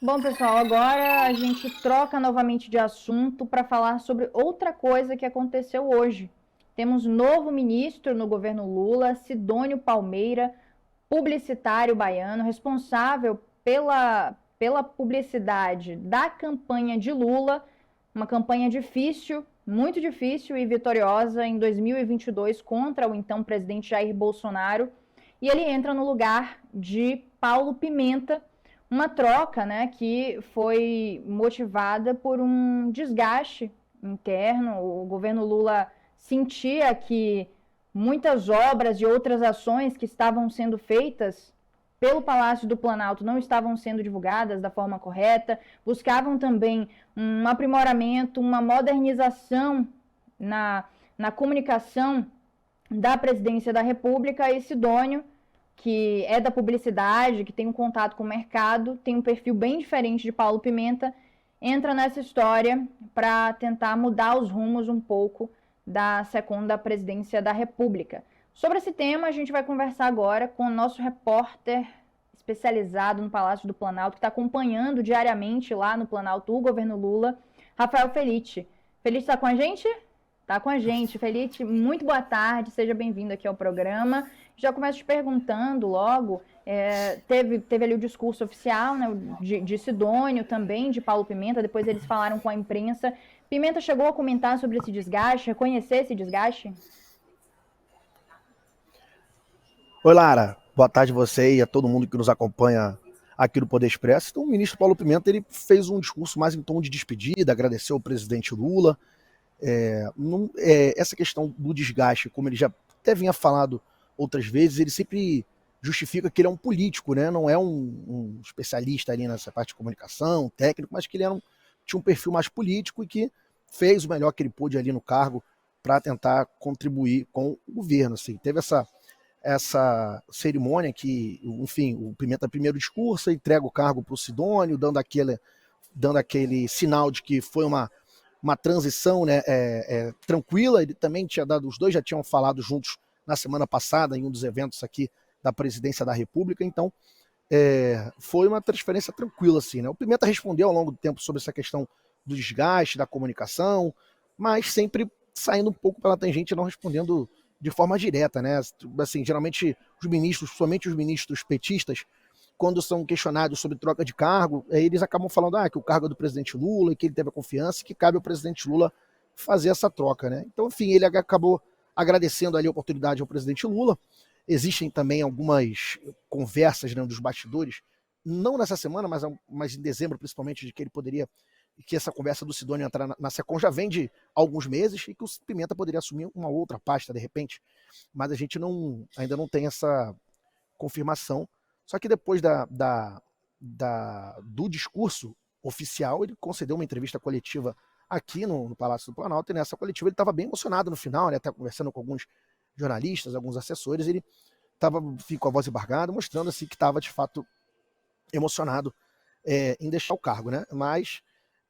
Bom, pessoal, agora a gente troca novamente de assunto para falar sobre outra coisa que aconteceu hoje. Temos novo ministro no governo Lula, Sidônio Palmeira, publicitário baiano, responsável pela publicidade da campanha de Lula, uma campanha difícil, muito difícil e vitoriosa em 2022 contra o então presidente Jair Bolsonaro. E ele entra no lugar de Paulo Pimenta, uma troca, né, que foi motivada por um desgaste interno. O governo Lula sentia que muitas obras e outras ações que estavam sendo feitas pelo Palácio do Planalto não estavam sendo divulgadas da forma correta, buscavam também um aprimoramento, uma modernização na comunicação da presidência da República. E Sidônio, que é da publicidade, que tem um contato com o mercado, tem um perfil bem diferente de Paulo Pimenta, entra nessa história para tentar mudar os rumos um pouco da segunda presidência da República. Sobre esse tema, a gente vai conversar agora com o nosso repórter especializado no Palácio do Planalto, que está acompanhando diariamente lá no Planalto o governo Lula, Rafael Felitti. Felitti está com a gente? Está com a gente. Felitti, muito boa tarde, seja bem-vindo aqui ao programa. Já começo te perguntando logo, teve ali o discurso oficial, né, de Sidônio, também de Paulo Pimenta, depois eles falaram com a imprensa. Pimenta chegou a comentar sobre esse desgaste, reconhecer esse desgaste? Oi, Lara. Boa tarde a você e a todo mundo que nos acompanha aqui no Poder Expresso. Então, o ministro Paulo Pimenta ele fez um discurso mais em tom de despedida, agradeceu ao presidente Lula. Essa questão do desgaste, como ele já até vinha falado outras vezes, ele sempre justifica que ele é um político, né? Não é um especialista ali nessa parte de comunicação, técnico, mas que ele tinha um perfil mais político e que fez o melhor que ele pôde ali no cargo para tentar contribuir com o governo. Assim. Teve essa cerimônia que, enfim, o Pimenta primeiro discurso, entrega o cargo para o Sidônio, dando aquele sinal de que foi uma transição, né, tranquila. Ele também tinha dado, os dois já tinham falado juntos na semana passada em um dos eventos aqui da presidência da República, então foi uma transferência tranquila, assim, né? O Pimenta respondeu ao longo do tempo sobre essa questão do desgaste, da comunicação, mas sempre saindo um pouco pela tangente e não respondendo de forma direta, né? Assim, geralmente os ministros, somente os ministros petistas, quando são questionados sobre troca de cargo, eles acabam falando que o cargo é do presidente Lula e que ele teve a confiança e que cabe ao presidente Lula fazer essa troca, né? Então, enfim, ele acabou agradecendo ali a oportunidade ao presidente Lula. Existem também algumas conversas, né, dos bastidores, não nessa semana, mas em dezembro, principalmente, de que ele poderia, que essa conversa do Sidônio entrar na SECOM já vem de alguns meses e que o Pimenta poderia assumir uma outra pasta de repente, mas a gente ainda não tem essa confirmação. Só que depois do discurso oficial, ele concedeu uma entrevista coletiva aqui no Palácio do Planalto, e nessa coletiva ele estava bem emocionado no final, né, até conversando com alguns jornalistas, alguns assessores, ele ficou com a voz embargada, mostrando assim, que estava de fato emocionado em deixar o cargo, né? Mas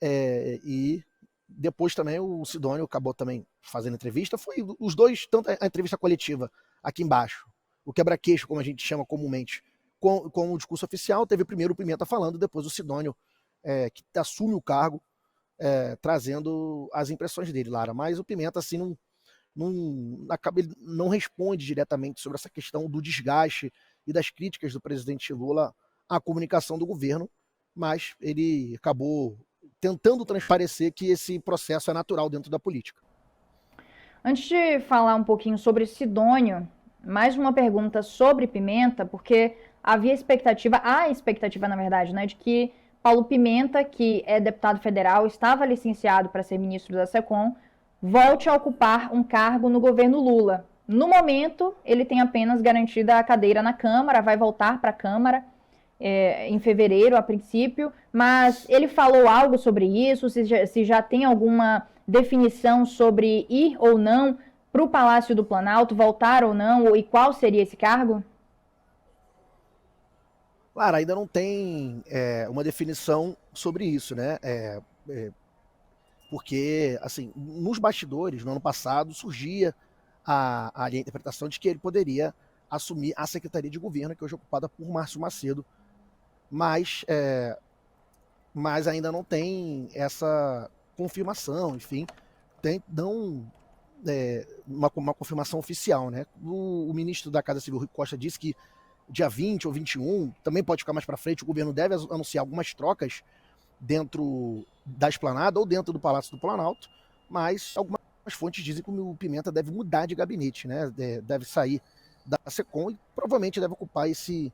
e depois também o Sidônio acabou também fazendo entrevista, foi os dois, tanto a entrevista coletiva aqui embaixo, o quebra-queixo, como a gente chama comumente, com o discurso oficial, teve primeiro o Pimenta falando, depois o Sidônio, que assume o cargo, trazendo as impressões dele, Lara. Mas o Pimenta, assim, ele não responde diretamente sobre essa questão do desgaste e das críticas do presidente Lula à comunicação do governo, mas ele acabou tentando transparecer que esse processo é natural dentro da política. Antes de falar um pouquinho sobre Sidônio, mais uma pergunta sobre Pimenta, porque há expectativa, na verdade, né, de que Paulo Pimenta, que é deputado federal, estava licenciado para ser ministro da SECOM, volte a ocupar um cargo no governo Lula. No momento, ele tem apenas garantida a cadeira na Câmara, vai voltar para a Câmara em fevereiro, a princípio, mas ele falou algo sobre isso, se já tem alguma definição sobre ir ou não para o Palácio do Planalto, voltar ou não, e qual seria esse cargo? Claro, ainda não tem uma definição sobre isso, né? Porque, assim, nos bastidores, no ano passado, surgia a interpretação de que ele poderia assumir a Secretaria de Governo, que hoje é ocupada por Márcio Macedo, mas mas ainda não tem essa confirmação, enfim, não uma confirmação oficial, né? O ministro da Casa Civil, Rui Costa, disse que dia 20 ou 21, também pode ficar mais para frente, o governo deve anunciar algumas trocas dentro da Esplanada ou dentro do Palácio do Planalto, mas algumas fontes dizem que o Pimenta deve mudar de gabinete, né? Deve sair da SECOM e provavelmente deve ocupar esse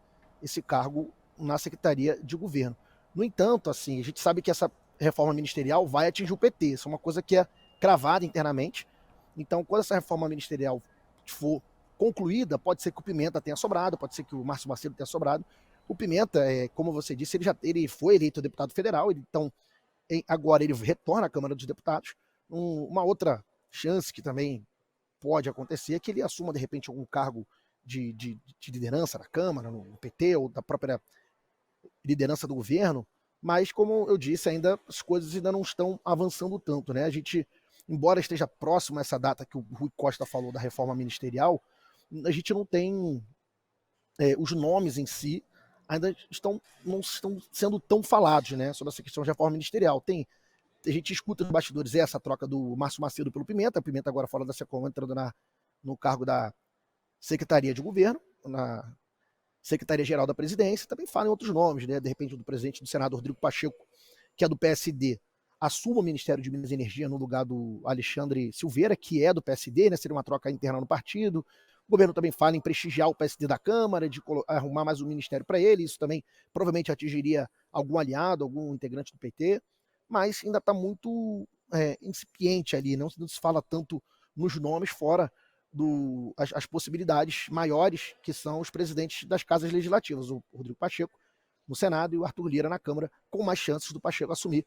cargo na Secretaria de Governo. No entanto, assim, a gente sabe que essa reforma ministerial vai atingir o PT, isso é uma coisa que é cravada internamente. Então, quando essa reforma ministerial for concluída, pode ser que o Pimenta tenha sobrado, pode ser que o Márcio Macedo tenha sobrado. O Pimenta, como você disse, ele foi eleito deputado federal, então agora ele retorna à Câmara dos Deputados. Uma outra chance que também pode acontecer é que ele assuma, de repente, algum cargo de liderança na Câmara, no PT, ou da própria liderança do governo, mas, como eu disse, ainda as coisas ainda não estão avançando tanto, né? A gente, embora esteja próximo a essa data que o Rui Costa falou da reforma ministerial, a gente não tem os nomes em si ainda não estão sendo tão falados, né, sobre essa questão de reforma ministerial. A gente escuta nos bastidores essa troca do Márcio Macedo pelo Pimenta, o Pimenta agora fora da SECOM, entrando no cargo da Secretaria de Governo, na Secretaria-Geral da Presidência. Também falam em outros nomes, né, de repente do presidente do Senado, Rodrigo Pacheco, que é do PSD, assuma o Ministério de Minas e Energia no lugar do Alexandre Silveira, que é do PSD, né, seria uma troca interna no partido. O governo também fala em prestigiar o PSD da Câmara, de arrumar mais um ministério para ele. Isso também provavelmente atingiria algum aliado, algum integrante do PT, mas ainda está muito incipiente ali, não se fala tanto nos nomes, fora as possibilidades maiores, que são os presidentes das casas legislativas, o Rodrigo Pacheco no Senado e o Arthur Lira na Câmara, com mais chances do Pacheco assumir.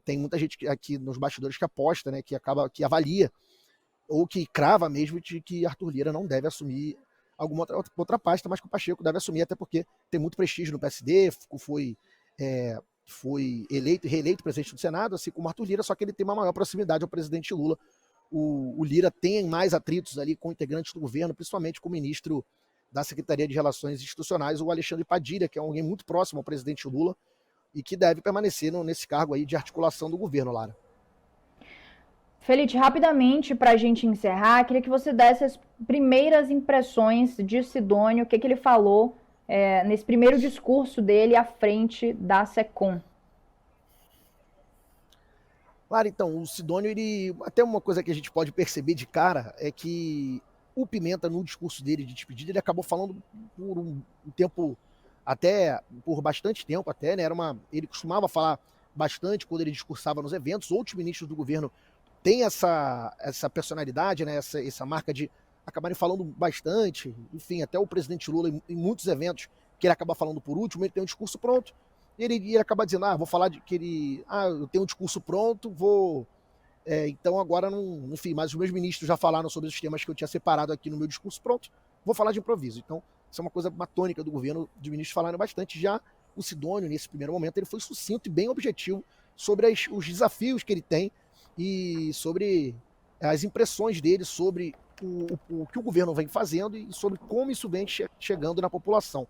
Tem muita gente aqui nos bastidores que aposta, né, que avalia ou que crava mesmo de que Arthur Lira não deve assumir alguma outra pasta, mas que o Pacheco deve assumir, até porque tem muito prestígio no PSD, foi eleito e reeleito presidente do Senado, assim como Arthur Lira, só que ele tem uma maior proximidade ao presidente Lula. O Lira tem mais atritos ali com integrantes do governo, principalmente com o ministro da Secretaria de Relações Institucionais, o Alexandre Padilha, que é alguém muito próximo ao presidente Lula e que deve permanecer nesse cargo aí de articulação do governo, Lara. Felite, rapidamente, para a gente encerrar, queria que você desse as primeiras impressões de Sidônio, o que ele falou nesse primeiro discurso dele à frente da SECOM. Lara, então, o Sidônio, até uma coisa que a gente pode perceber de cara é que o Pimenta, no discurso dele de despedida, ele acabou falando por um tempo, por bastante tempo até, né? Ele costumava falar bastante quando ele discursava nos eventos. Outros ministros do governo têm essa personalidade, né? Essa marca de acabarem falando bastante. Enfim, até o presidente Lula, em muitos eventos, que ele acaba falando por último, ele tem um discurso pronto. E ele acaba dizendo, vou falar eu tenho um discurso pronto, então agora não, enfim, mas os meus ministros já falaram sobre os temas que eu tinha separado aqui no meu discurso, pronto, vou falar de improviso. Então, isso é uma tônica do governo, de ministros falarem bastante. Já o Sidônio, nesse primeiro momento, ele foi sucinto e bem objetivo sobre os desafios que ele tem e sobre as impressões dele sobre o que o governo vem fazendo e sobre como isso vem chegando na população.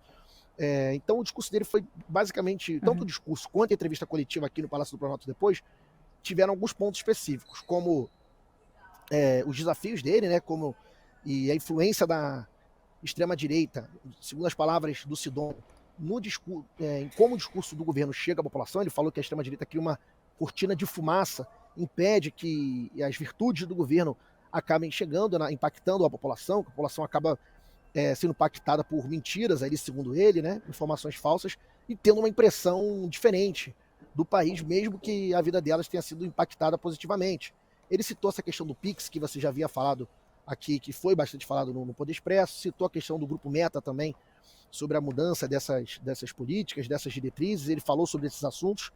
Então o discurso dele foi basicamente, tanto o discurso quanto a entrevista coletiva aqui no Palácio do Planalto depois, tiveram alguns pontos específicos, como os desafios dele, né, e a influência da extrema-direita, segundo as palavras do Sidônio, em como o discurso do governo chega à população. Ele falou que a extrema-direita cria uma cortina de fumaça, impede que as virtudes do governo acabem chegando, impactando a população, que a população acaba sendo impactada por mentiras, ali, segundo ele, né, informações falsas, e tendo uma impressão diferente do país, mesmo que a vida delas tenha sido impactada positivamente. Ele citou essa questão do Pix, que você já havia falado aqui, que foi bastante falado no Poder Expresso, citou a questão do Grupo Meta também, sobre a mudança dessas políticas, dessas diretrizes. Ele falou sobre esses assuntos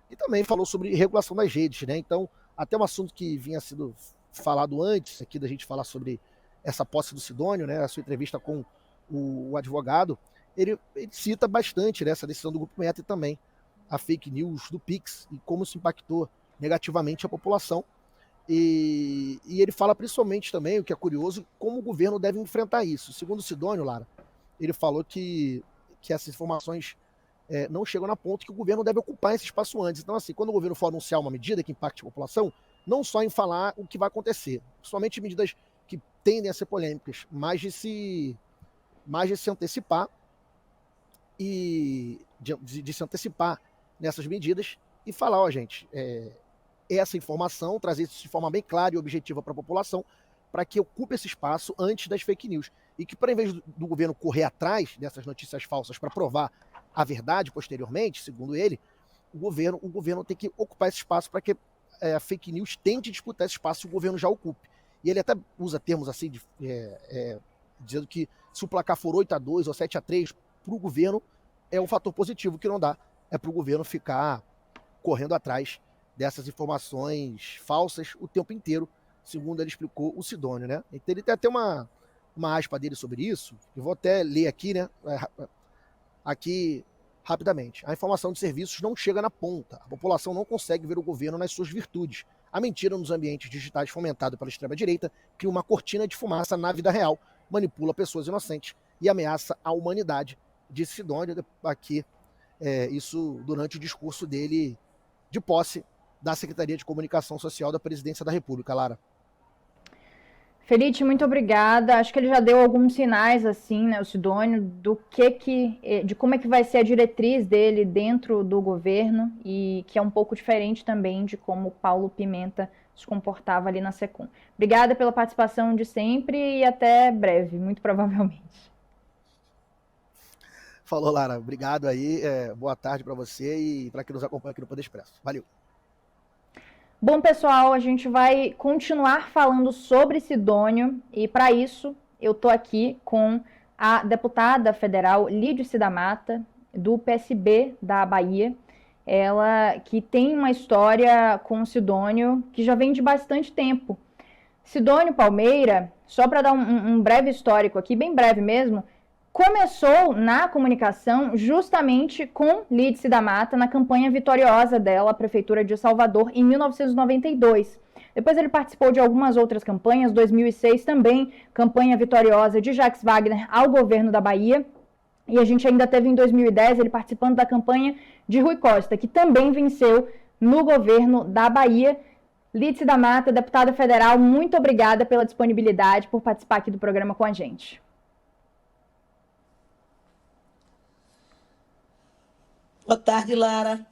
e também falou sobre regulação das redes, né? Então, até um assunto que vinha sendo falado antes aqui da gente falar sobre essa posse do Sidônio, né, a sua entrevista com o advogado, ele cita bastante, né, essa decisão do Grupo Meta e também a fake news do Pix e como isso impactou negativamente a população. E ele fala principalmente também, o que é curioso, como o governo deve enfrentar isso. Segundo o Sidônio, Lara, ele falou que essas informações não chegam na ponta que o governo deve ocupar esse espaço antes. Então, assim, quando o governo for anunciar uma medida que impacte a população, não só em falar o que vai acontecer, somente medidas que tendem a ser polêmicas, mas de se antecipar e de se antecipar nessas medidas e falar, gente, essa informação, trazer isso de forma bem clara e objetiva para a população, para que ocupe esse espaço antes das fake news. E que, para, em vez do governo correr atrás dessas notícias falsas para provar a verdade posteriormente, segundo ele, o governo tem que ocupar esse espaço para que a fake news tente disputar esse espaço que o governo já ocupe. E ele até usa termos assim, dizendo que se o placar for 8-2 ou 7-3 para o governo, é um fator positivo. Que não dá é para o governo ficar correndo atrás dessas informações falsas o tempo inteiro, segundo ele explicou o Sidônio, né? Então ele tem até uma aspa dele sobre isso, eu vou até ler aqui, né? Aqui rapidamente. A informação de serviços não chega na ponta. A população não consegue ver o governo nas suas virtudes. A mentira nos ambientes digitais fomentada pela extrema-direita cria uma cortina de fumaça na vida real, manipula pessoas inocentes e ameaça a humanidade, disse Sidônio aqui, isso durante o discurso dele de posse da Secretaria de Comunicação Social da Presidência da República, Lara. Felipe, muito obrigada. Acho que ele já deu alguns sinais, assim, né, o Sidônio, de como é que vai ser a diretriz dele dentro do governo e que é um pouco diferente também de como o Paulo Pimenta se comportava ali na Secom. Obrigada pela participação de sempre e até breve, muito provavelmente. Falou, Lara. Obrigado aí. Boa tarde para você e para quem nos acompanha aqui no Poder Expresso. Valeu. Bom, pessoal, a gente vai continuar falando sobre Sidônio e, para isso, eu estou aqui com a deputada federal Lídice da Mata, do PSB da Bahia. Ela que tem uma história com o Sidônio que já vem de bastante tempo. Sidônio Palmeira, só para dar um breve histórico aqui, bem breve mesmo, começou na comunicação justamente com Lídice da Mata na campanha vitoriosa dela à Prefeitura de Salvador em 1992. Depois ele participou de algumas outras campanhas, 2006 também, campanha vitoriosa de Jacques Wagner ao governo da Bahia. E a gente ainda teve em 2010 ele participando da campanha de Rui Costa, que também venceu no governo da Bahia. Lídice da Mata, deputada federal, muito obrigada pela disponibilidade, por participar aqui do programa com a gente. Boa tarde, Lara.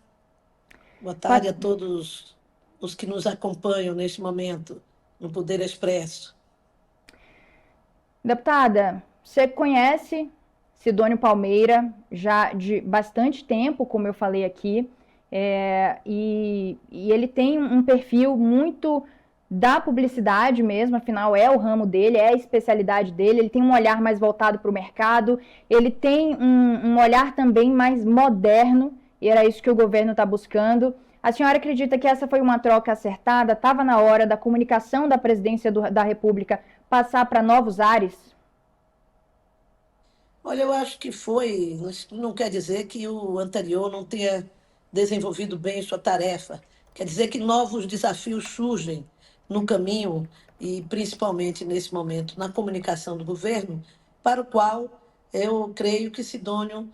Boa tarde a todos os que nos acompanham neste momento no Poder Expresso. Deputada, você conhece Sidônio Palmeira já de bastante tempo, como eu falei aqui, e ele tem um perfil muito da publicidade mesmo, afinal é o ramo dele, é a especialidade dele, ele tem um olhar mais voltado para o mercado, ele tem um olhar também mais moderno, e era isso que o governo está buscando. A senhora acredita que essa foi uma troca acertada? Estava na hora da comunicação da presidência da República passar para novos ares? Olha, eu acho que foi, não quer dizer que o anterior não tenha desenvolvido bem sua tarefa, quer dizer que novos desafios surgem no caminho e principalmente nesse momento na comunicação do governo, para o qual eu creio que Sidônio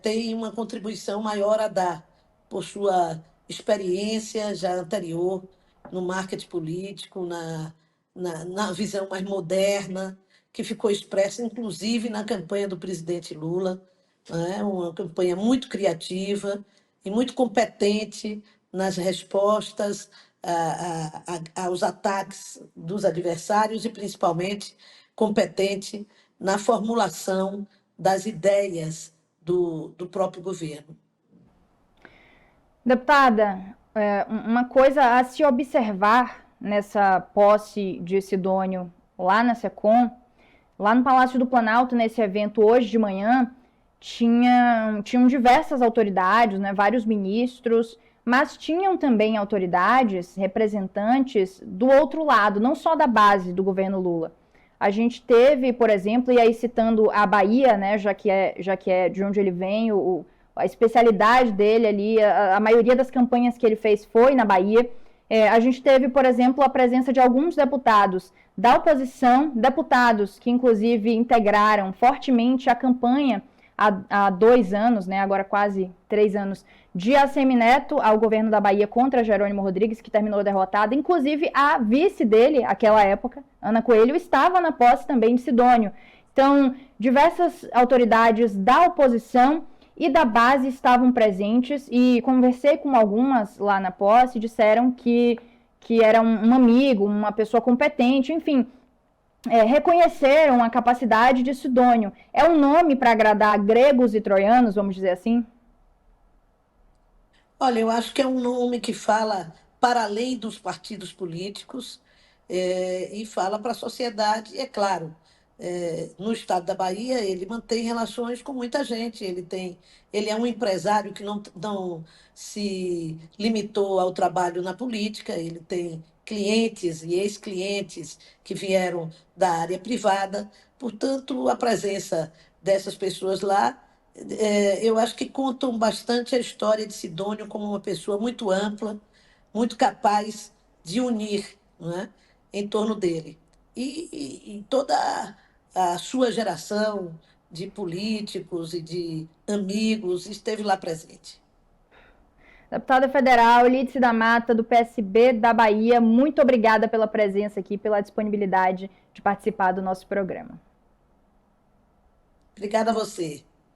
tem uma contribuição maior a dar por sua experiência já anterior no marketing político, na visão mais moderna, que ficou expressa inclusive na campanha do presidente Lula, né? Uma campanha muito criativa e muito competente nas respostas aos ataques dos adversários e, principalmente, competente na formulação das ideias do próprio governo. Deputada, uma coisa a se observar nessa posse de Sidônio lá na Secom, lá no Palácio do Planalto, nesse evento hoje de manhã, tinham diversas autoridades, né, vários ministros, mas tinham também autoridades, representantes do outro lado, não só da base do governo Lula. A gente teve, por exemplo, e aí citando a Bahia, né, já que é de onde ele vem, a especialidade dele ali, a maioria das campanhas que ele fez foi na Bahia. A gente teve, por exemplo, a presença de alguns deputados da oposição, deputados que inclusive integraram fortemente a campanha há 2 anos, né, agora quase 3 anos, de assemineto ao governo da Bahia contra Jerônimo Rodrigues, que terminou derrotada. Inclusive, a vice dele, naquela época, Ana Coelho, estava na posse também de Sidônio. Então, diversas autoridades da oposição e da base estavam presentes, e conversei com algumas lá na posse, disseram que era um amigo, uma pessoa competente, enfim, reconheceram a capacidade de Sidônio. É um nome para agradar gregos e troianos, vamos dizer assim? Olha, eu acho que é um nome que fala para além dos partidos políticos, e fala para a sociedade, é claro. No estado da Bahia, ele mantém relações com muita gente. Ele é um empresário que não se limitou ao trabalho na política, ele tem clientes e ex-clientes que vieram da área privada. Portanto, a presença dessas pessoas lá, eu acho que contam bastante a história de Sidônio como uma pessoa muito ampla, muito capaz de unir, não é, em torno dele. E toda a sua geração de políticos e de amigos esteve lá presente. Deputada federal Lídice da Mata, do PSB da Bahia, muito obrigada pela presença aqui, pela disponibilidade de participar do nosso programa. Obrigada a você.